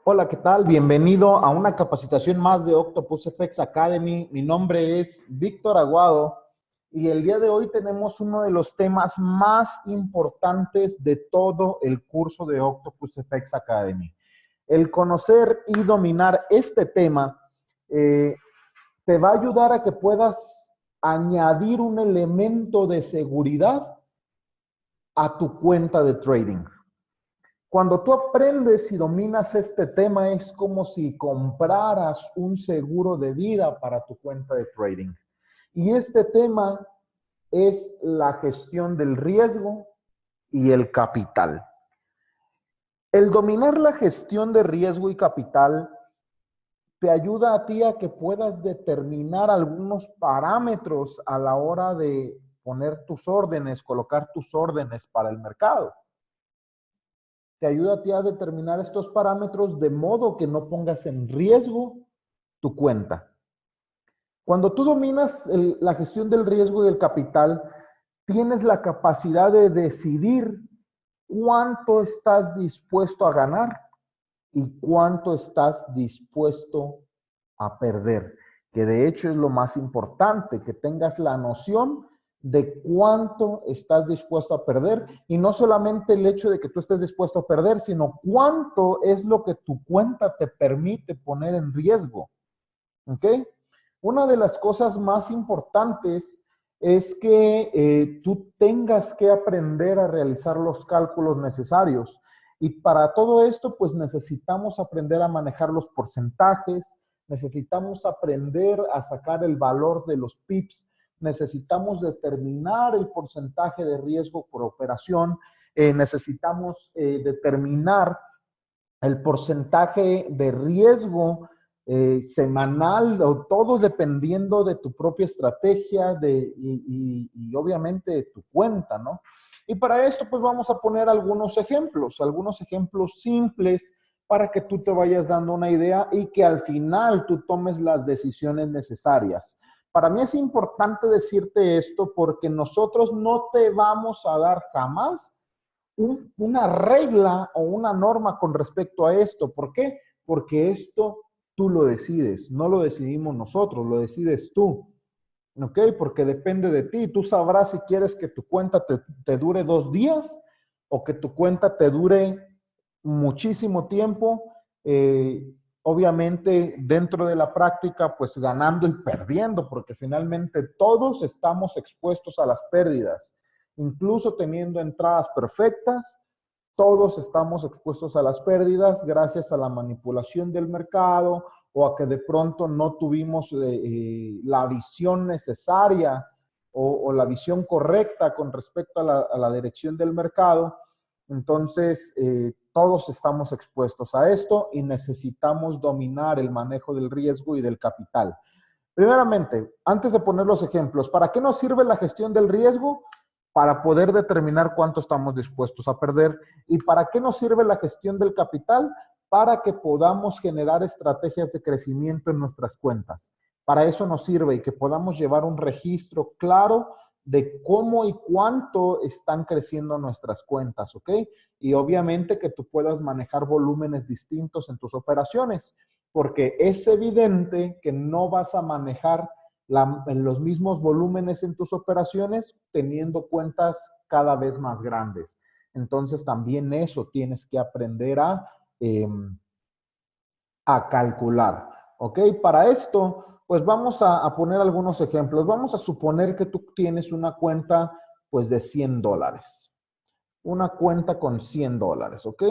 Hola, ¿qué tal? Bienvenido a una capacitación más de Octopus FX Academy. Mi nombre es Víctor Aguado y el día de hoy tenemos uno de los temas más importantes de todo el curso de Octopus FX Academy. El conocer y dominar este tema eh, te va a ayudar a que puedas añadir un elemento de seguridad a tu cuenta de trading. Cuando tú aprendes y dominas este tema, es como si compraras un seguro de vida para tu cuenta de trading. Y este tema es la gestión del riesgo y el capital. El dominar la gestión de riesgo y capital te ayuda a ti a que puedas determinar algunos parámetros a la hora de poner tus órdenes, colocar tus órdenes para el mercado. Te ayuda a ti a determinar estos parámetros de modo que no pongas en riesgo tu cuenta. Cuando tú dominas la gestión del riesgo y del capital, tienes la capacidad de decidir cuánto estás dispuesto a ganar y cuánto estás dispuesto a perder, que de hecho es lo más importante, que tengas la noción de cuánto estás dispuesto a perder y no solamente el hecho de que tú estés dispuesto a perder, sino cuánto es lo que tu cuenta te permite poner en riesgo. ¿Ok? Una de las cosas más importantes es que tú tengas que aprender a realizar los cálculos necesarios. Y para todo esto, pues necesitamos aprender a manejar los porcentajes, necesitamos aprender a sacar el valor de los pips, necesitamos determinar el porcentaje de riesgo por operación, necesitamos determinar el porcentaje de riesgo semanal, o todo dependiendo de tu propia estrategia y obviamente de tu cuenta, ¿no? Y para esto pues vamos a poner algunos ejemplos simples para que tú te vayas dando una idea y que al final tú tomes las decisiones necesarias. Para mí es importante decirte esto porque nosotros no te vamos a dar jamás una regla o una norma con respecto a esto. ¿Por qué? Porque esto tú lo decides, no lo decidimos nosotros, lo decides tú. ¿Ok? Porque depende de ti. Tú sabrás si quieres que tu cuenta te dure 2 días o que tu cuenta te dure muchísimo tiempo. Obviamente dentro de la práctica, pues ganando y perdiendo, porque finalmente todos estamos expuestos a las pérdidas. Incluso teniendo entradas perfectas, todos estamos expuestos a las pérdidas gracias a la manipulación del mercado o a que de pronto no tuvimos la visión necesaria o la visión correcta con respecto a la dirección del mercado. Entonces, todos estamos expuestos a esto y necesitamos dominar el manejo del riesgo y del capital. Primeramente, antes de poner los ejemplos, ¿para qué nos sirve la gestión del riesgo? Para poder determinar cuánto estamos dispuestos a perder. ¿Y para qué nos sirve la gestión del capital? Para que podamos generar estrategias de crecimiento en nuestras cuentas. Para eso nos sirve y que podamos llevar un registro claro de cómo y cuánto están creciendo nuestras cuentas, ¿ok? Y obviamente que tú puedas manejar volúmenes distintos en tus operaciones, porque es evidente que no vas a manejar en los mismos volúmenes en tus operaciones teniendo cuentas cada vez más grandes. Entonces también eso tienes que aprender a calcular. ¿Ok? Para esto, pues vamos a poner algunos ejemplos. Vamos a suponer que tú tienes una cuenta pues de $100. Una cuenta con $100, ¿ok?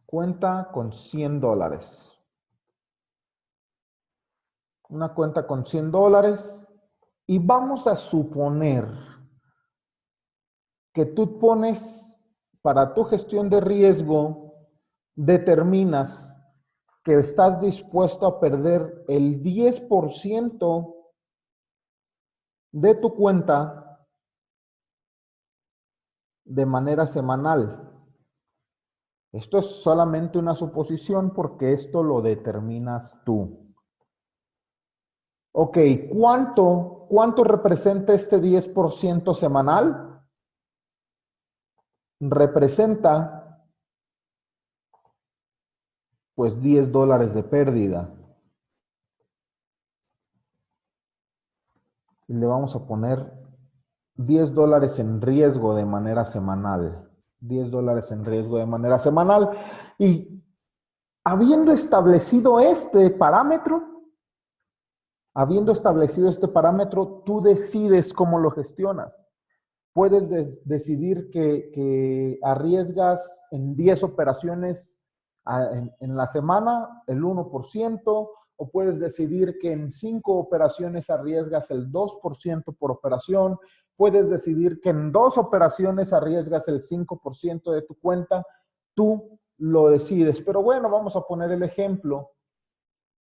Cuenta con $100. Una cuenta con $100 y vamos a suponer que tú pones para tu gestión de riesgo, determinas que estás dispuesto a perder el 10% de tu cuenta de manera semanal. Esto es solamente una suposición porque esto lo determinas tú. Ok, ¿cuánto representa este 10% semanal? representa pues $10 de pérdida. Y le vamos a poner $10 en riesgo de manera semanal. $10 en riesgo de manera semanal. Y habiendo establecido este parámetro, tú decides cómo lo gestionas. Puedes decidir que arriesgas en 10 operaciones en la semana el 1%, o puedes decidir que en 5 operaciones arriesgas el 2% por operación, puedes decidir que en 2 operaciones arriesgas el 5% de tu cuenta, tú lo decides. Pero bueno, vamos a poner el ejemplo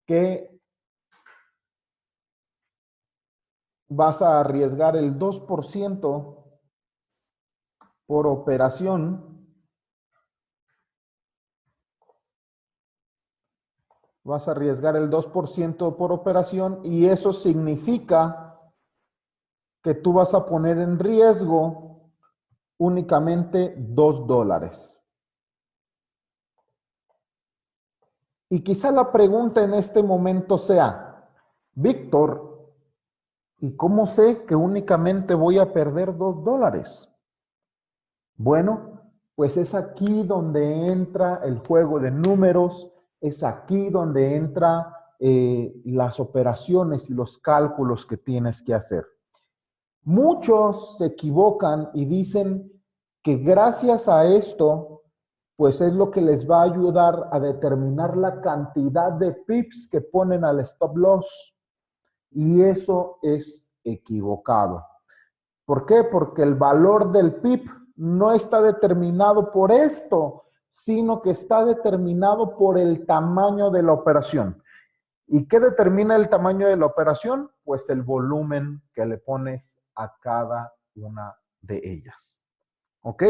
que vas a arriesgar el 2% por operación. Vas a arriesgar el 2% por operación y eso significa que tú vas a poner en riesgo únicamente $2. Y quizá la pregunta en este momento sea, Víctor, ¿y cómo sé que únicamente voy a perder $2? Bueno, pues es aquí donde entra el juego de números, es aquí donde entra las operaciones y los cálculos que tienes que hacer. Muchos se equivocan y dicen que gracias a esto, pues es lo que les va a ayudar a determinar la cantidad de pips que ponen al stop loss. Y eso es equivocado. ¿Por qué? Porque el valor del PIB no está determinado por esto, sino que está determinado por el tamaño de la operación. ¿Y qué determina el tamaño de la operación? Pues el volumen que le pones a cada una de ellas. ¿Ok?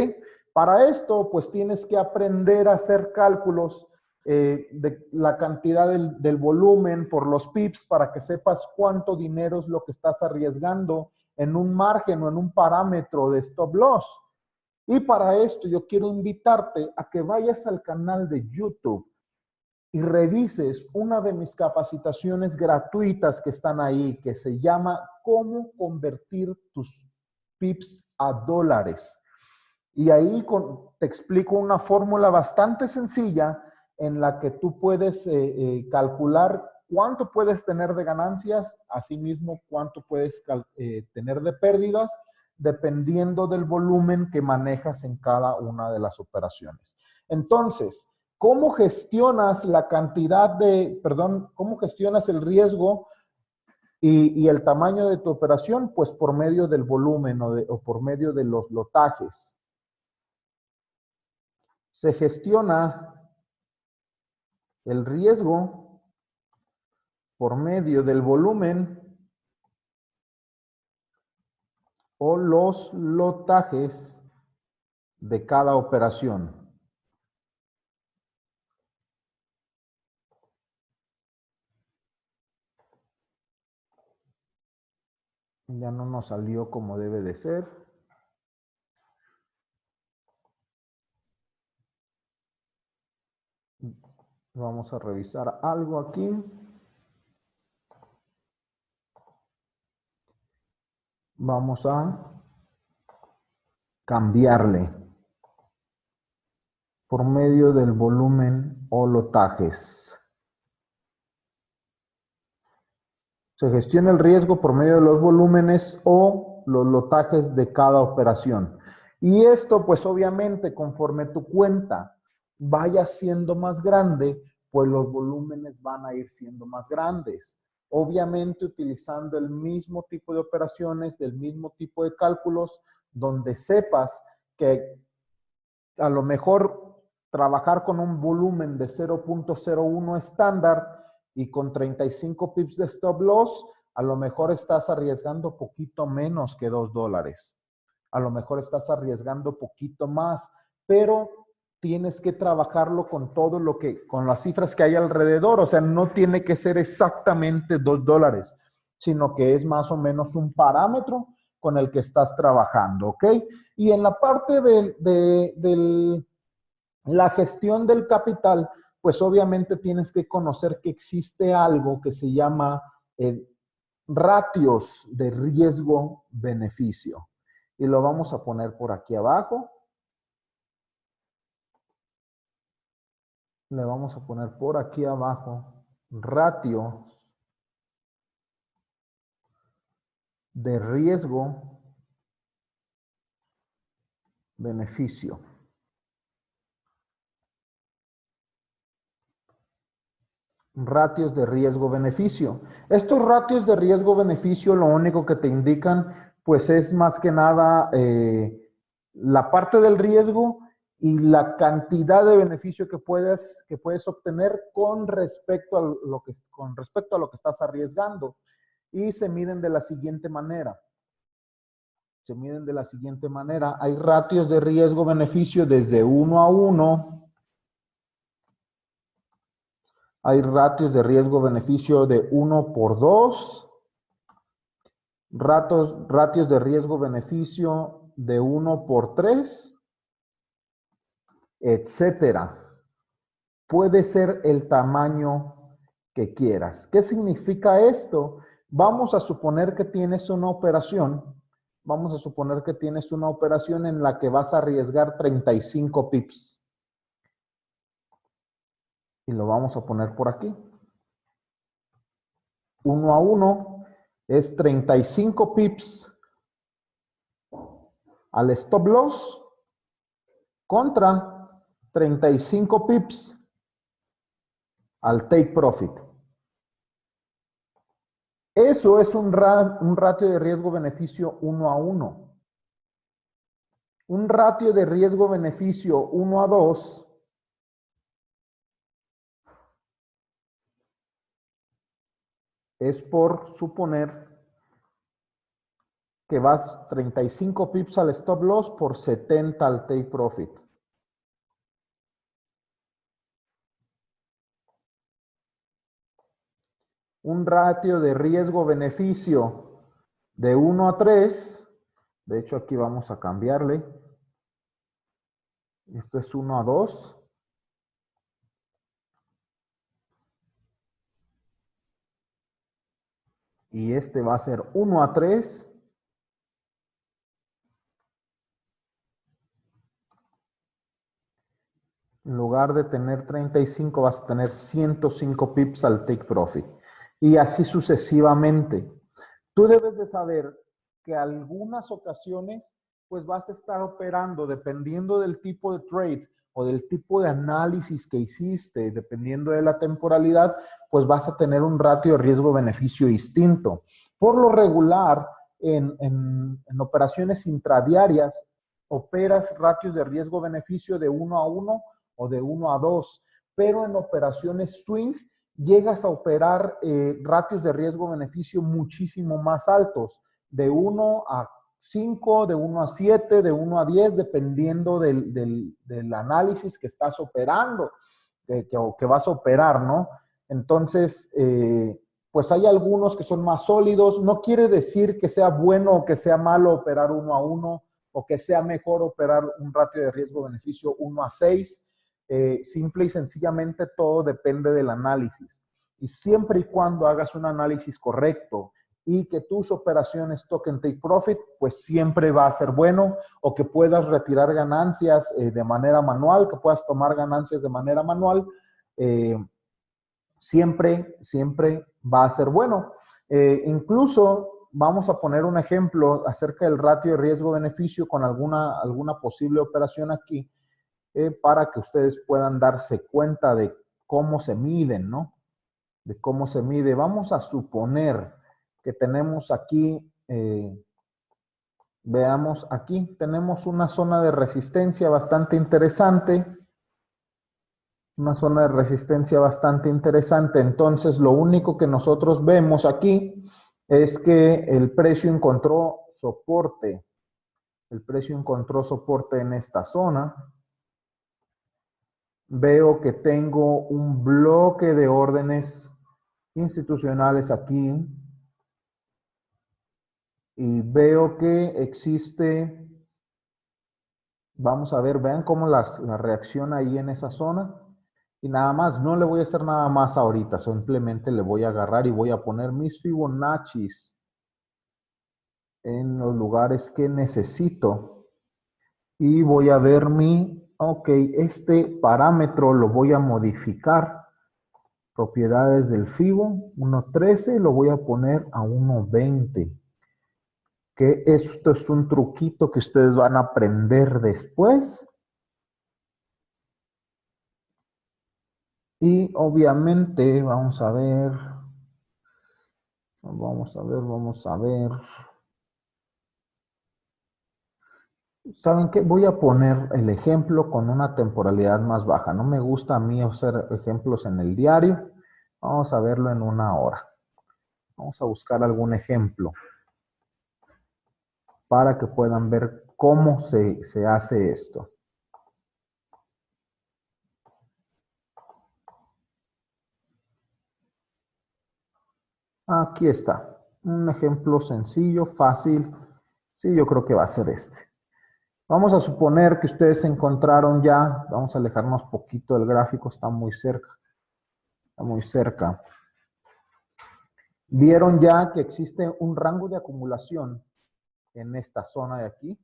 Para esto, pues tienes que aprender a hacer cálculos de la cantidad del volumen por los pips para que sepas cuánto dinero es lo que estás arriesgando en un margen o en un parámetro de stop loss. Y para esto yo quiero invitarte a que vayas al canal de YouTube y revises una de mis capacitaciones gratuitas que están ahí, que se llama ¿Cómo convertir tus pips a dólares? Y ahí te explico una fórmula bastante sencilla en la que tú puedes calcular cuánto puedes tener de ganancias, asimismo cuánto puedes tener de pérdidas, dependiendo del volumen que manejas en cada una de las operaciones. Entonces, ¿cómo gestionas la cantidad de, cómo gestionas el riesgo y el tamaño de tu operación? Pues por medio del volumen o por medio de los lotajes. Se gestiona el riesgo por medio del volumen o los lotajes de cada operación. Ya no nos salió como debe de ser. Vamos a revisar algo aquí. Vamos a cambiarle por medio del volumen o lotajes. Se gestiona el riesgo por medio de los volúmenes o los lotajes de cada operación. Y esto, pues obviamente, conforme tu cuenta vaya siendo más grande, pues los volúmenes van a ir siendo más grandes. Obviamente utilizando el mismo tipo de operaciones, el mismo tipo de cálculos, donde sepas que a lo mejor trabajar con un volumen de 0.01 estándar y con 35 pips de stop loss, a lo mejor estás arriesgando poquito menos que $2. A lo mejor estás arriesgando poquito más, pero tienes que trabajarlo con todo lo que, con las cifras que hay alrededor. O sea, no tiene que ser exactamente $2, sino que es más o menos un parámetro con el que estás trabajando, ¿ok? Y en la parte de la gestión del capital, pues obviamente tienes que conocer que existe algo que se llama ratios de riesgo-beneficio. Y lo vamos a poner por aquí abajo. Le vamos a poner por aquí abajo ratios de riesgo-beneficio. Ratios de riesgo-beneficio. Estos ratios de riesgo-beneficio lo único que te indican pues es más que nada la parte del riesgo y la cantidad de beneficio que puedes obtener con respecto a lo que estás arriesgando. Y se miden de la siguiente manera. Hay ratios de riesgo-beneficio desde 1 a 1. Hay ratios de riesgo-beneficio de 1 por 2. Ratios de riesgo-beneficio de 1 por 3, etcétera. Puede ser el tamaño que quieras. ¿Qué significa esto? Vamos a suponer que tienes una operación. Vamos a suponer que tienes una operación en la que vas a arriesgar 35 pips. Y lo vamos a poner por aquí. 1 a 1 es 35 pips al stop loss contra 35 pips al take profit. Eso es un ratio de riesgo-beneficio 1 a 1. Un ratio de riesgo-beneficio 1 a 2 es por suponer que vas 35 pips al stop loss por 70 al take profit. Un ratio de riesgo-beneficio de 1 a 3, de hecho aquí vamos a cambiarle, esto es 1 a 2, y este va a ser 1 a 3, en lugar de tener 35 vas a tener 105 pips al take profit, y así sucesivamente. Tú debes de saber que algunas ocasiones pues vas a estar operando dependiendo del tipo de trade o del tipo de análisis que hiciste, dependiendo de la temporalidad, pues vas a tener un ratio de riesgo-beneficio distinto. Por lo regular, en operaciones intradiarias, operas ratios de riesgo-beneficio de 1 a 1 o de 1 a 2, pero en operaciones swing llegas a operar ratios de riesgo-beneficio muchísimo más altos, de 1 a 5, de 1 a 7, de 1 a 10, dependiendo del análisis que estás operando, que vas a operar, ¿no? Entonces, pues hay algunos que son más sólidos. No quiere decir que sea bueno o que sea malo operar 1 a 1 o que sea mejor operar un ratio de riesgo-beneficio 1 a 6. Simple y sencillamente todo depende del análisis. Y siempre y cuando hagas un análisis correcto y que tus operaciones toquen take profit, pues siempre va a ser bueno, o que puedas retirar ganancias de manera manual, que puedas tomar ganancias de manera manual, siempre va a ser bueno. Incluso vamos a poner un ejemplo acerca del ratio de riesgo-beneficio con alguna posible operación aquí, para que ustedes puedan darse cuenta de cómo se miden, ¿no? De cómo se mide. Vamos a suponer que tenemos aquí, veamos aquí, tenemos una zona de resistencia bastante interesante. Una zona de resistencia bastante interesante. Entonces, lo único que nosotros vemos aquí es que el precio encontró soporte. El precio encontró soporte en esta zona. Veo que tengo un bloque de órdenes institucionales aquí. y veo que existe, vamos a ver, vean cómo la reacción ahí en esa zona. Y nada más, no le voy a hacer nada más ahorita, simplemente le voy a agarrar y voy a poner mis Fibonaccis en los lugares que necesito. Y voy a ver ok, este parámetro lo voy a modificar. Propiedades del Fibo, 1.13, lo voy a poner a 1.20. Que esto es un truquito que ustedes van a aprender después. Y obviamente, vamos a ver. ¿Saben qué? Voy a poner el ejemplo con una temporalidad más baja. No me gusta a mí hacer ejemplos en el diario. Vamos a verlo en 1 hora. Vamos a buscar algún ejemplo para que puedan ver cómo se hace esto. Aquí está. Un ejemplo sencillo, fácil. Sí, yo creo que va a ser este. Vamos a suponer que ustedes encontraron ya, vamos a alejarnos poquito del gráfico, está muy cerca. Está muy cerca. Vieron ya que existe un rango de acumulación en esta zona de aquí.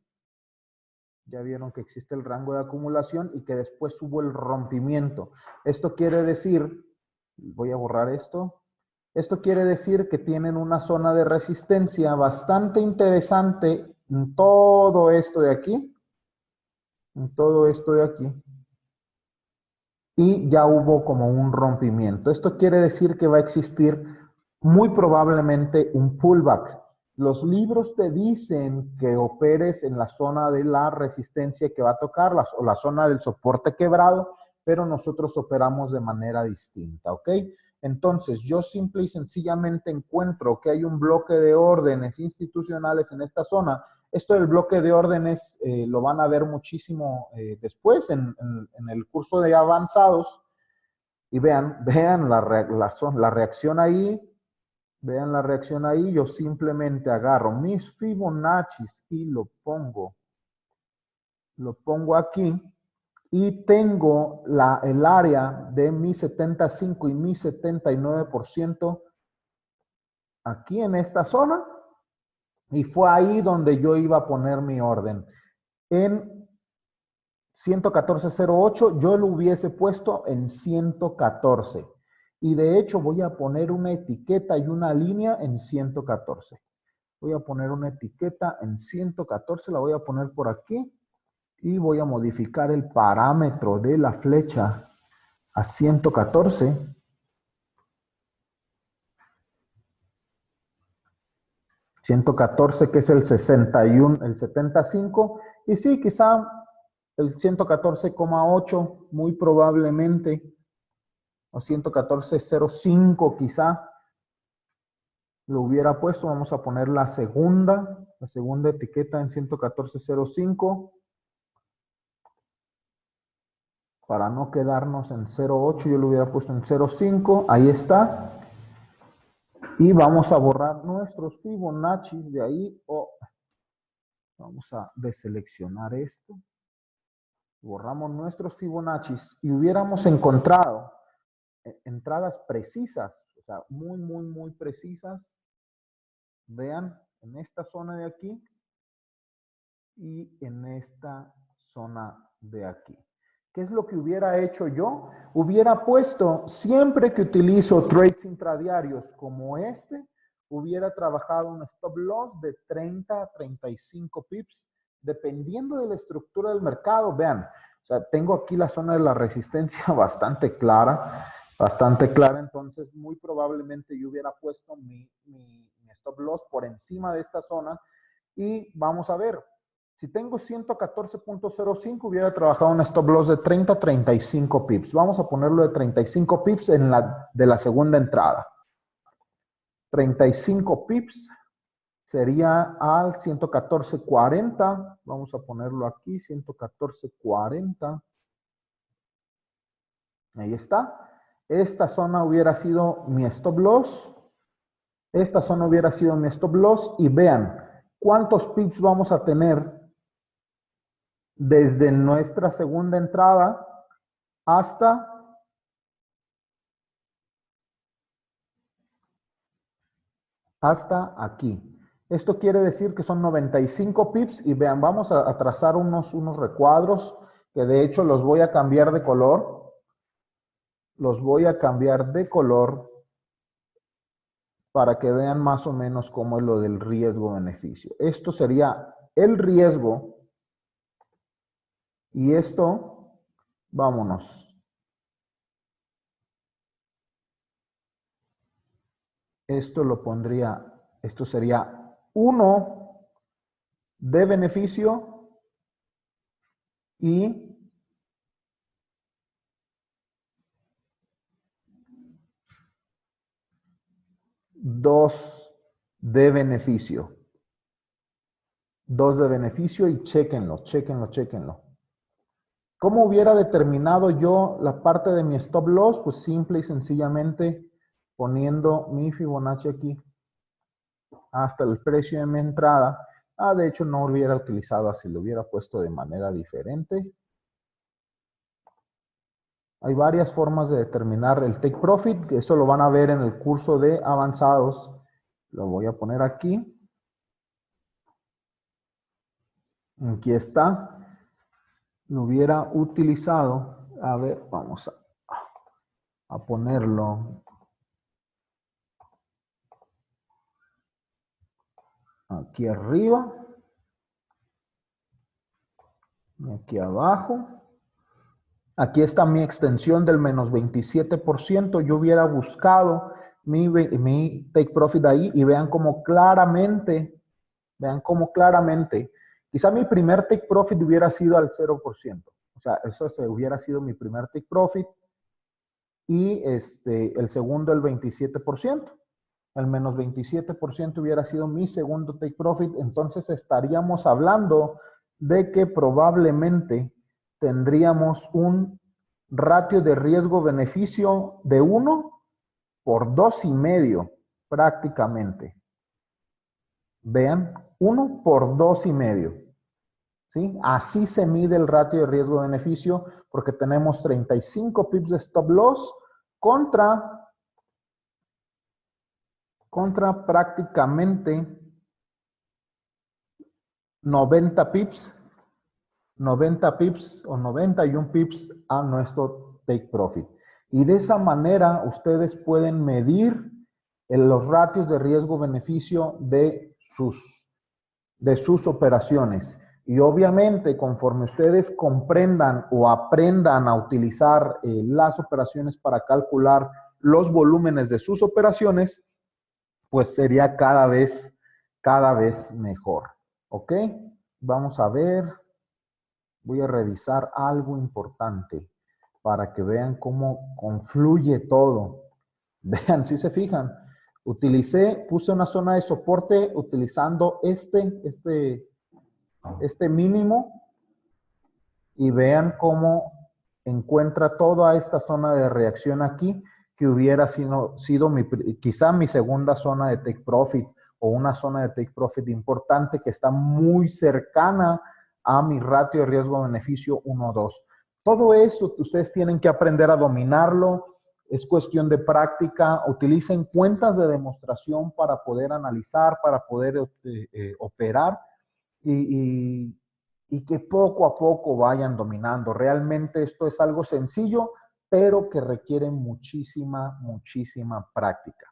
Ya vieron que existe el rango de acumulación y que después hubo el rompimiento. Esto quiere decir, voy a borrar esto. Esto quiere decir que tienen una zona de resistencia bastante interesante en todo esto de aquí. En todo esto de aquí. Y ya hubo como un rompimiento. Esto quiere decir que va a existir muy probablemente un pullback. Los libros te dicen que operes en la zona de la resistencia que va a tocar, o la zona del soporte quebrado, pero nosotros operamos de manera distinta, ¿ok? Entonces, yo simple y sencillamente encuentro que hay un bloque de órdenes institucionales en esta zona. Esto del bloque de órdenes lo van a ver muchísimo después en el curso de avanzados. Y vean la reacción ahí. Vean la reacción ahí. Yo simplemente agarro mis Fibonaccis y lo pongo aquí. Y tengo el área de mi 75 y mi 79% aquí en esta zona. Y fue ahí donde yo iba a poner mi orden. En 114.08 yo lo hubiese puesto en 114. Y de hecho voy a poner una etiqueta y una línea en 114. Voy a poner una etiqueta en 114, la voy a poner por aquí. Y voy a modificar el parámetro de la flecha a 114. 114 que es el 61, el 75. Y sí, quizá el 114,8 muy probablemente, o 114,05 quizá, lo hubiera puesto. Vamos a poner la segunda etiqueta en 114,05 para no quedarnos en 0,8, yo lo hubiera puesto en 0,5, ahí está. Y vamos a borrar nuestros Fibonacci de ahí. Vamos a deseleccionar esto. Borramos nuestros Fibonacci y hubiéramos encontrado entradas precisas, o sea, muy, muy, muy precisas. Vean, en esta zona de aquí y en esta zona de aquí. ¿Qué es lo que hubiera hecho yo? Hubiera puesto, siempre que utilizo trades intradiarios como este, hubiera trabajado un stop loss de 30 a 35 pips, dependiendo de la estructura del mercado. Vean, o sea, tengo aquí la zona de la resistencia bastante clara, entonces muy probablemente yo hubiera puesto mi stop loss por encima de esta zona y vamos a ver. Si tengo 114.05, hubiera trabajado un stop loss de 30 a 35 pips. Vamos a ponerlo de 35 pips de la segunda entrada. 35 pips sería al 114.40. Vamos a ponerlo aquí, 114.40. Ahí está. Esta zona hubiera sido mi stop loss. Esta zona hubiera sido mi stop loss. Y vean, ¿cuántos pips vamos a tener desde nuestra segunda entrada hasta aquí? Esto quiere decir que son 95 pips y vean, vamos a trazar unos recuadros que de hecho los voy a cambiar de color. Los voy a cambiar de color para que vean más o menos cómo es lo del riesgo-beneficio. Esto sería el riesgo y esto, vámonos. Esto lo pondría, esto sería 1 de beneficio y 2 de beneficio. 2 de beneficio y chéquenlo, chéquenlo, chéquenlo. ¿Cómo hubiera determinado yo la parte de mi stop loss? Pues simple y sencillamente poniendo mi Fibonacci aquí hasta el precio de mi entrada. De hecho no lo hubiera utilizado así, lo hubiera puesto de manera diferente. Hay varias formas de determinar el take profit, que eso lo van a ver en el curso de avanzados. Lo voy a poner aquí. Aquí está. Lo hubiera utilizado. A ver, vamos a ponerlo aquí arriba. Aquí abajo. Aquí está mi extensión del menos 27%. Yo hubiera buscado mi take profit ahí y vean cómo claramente, quizá mi primer take profit hubiera sido al 0%. O sea, eso hubiera sido mi primer take profit y el segundo el 27%. El menos 27% hubiera sido mi segundo take profit. Entonces estaríamos hablando de que probablemente tendríamos un ratio de riesgo-beneficio de 1 por 2,5 prácticamente. Vean, 1 por 2,5. ¿Sí? Así se mide el ratio de riesgo-beneficio porque tenemos 35 pips de stop loss contra prácticamente 90 pips o 91 pips a nuestro take profit. Y de esa manera ustedes pueden medir los ratios de riesgo-beneficio de sus operaciones. Y obviamente conforme ustedes comprendan o aprendan a utilizar las operaciones para calcular los volúmenes de sus operaciones, pues sería cada vez mejor. ¿Ok? Vamos a ver. Voy a revisar algo importante para que vean cómo confluye todo. Vean, si se fijan, puse una zona de soporte utilizando este mínimo y vean cómo encuentra toda esta zona de reacción aquí que hubiera sido quizá mi segunda zona de take profit o una zona de take profit importante que está muy cercana a mi ratio de riesgo-beneficio 1-2. Todo eso ustedes tienen que aprender a dominarlo. Es cuestión de práctica. Utilicen cuentas de demostración para poder analizar, para poder operar y que poco a poco vayan dominando. Realmente esto es algo sencillo, pero que requiere muchísima práctica.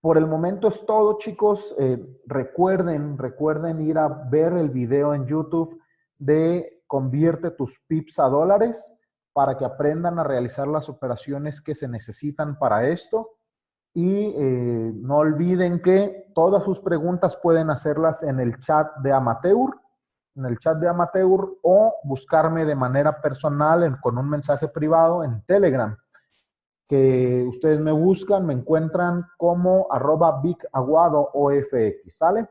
Por el momento es todo, chicos. Recuerden ir a ver el video en YouTube de Convierte tus pips a dólares para que aprendan a realizar las operaciones que se necesitan para esto. Y no olviden que todas sus preguntas pueden hacerlas en el chat de Amateur, o buscarme de manera personal con un mensaje privado en Telegram. Que ustedes me buscan, me encuentran como @vicaguado_ofx, ¿sale?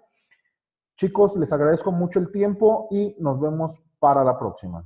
Chicos, les agradezco mucho el tiempo y nos vemos para la próxima.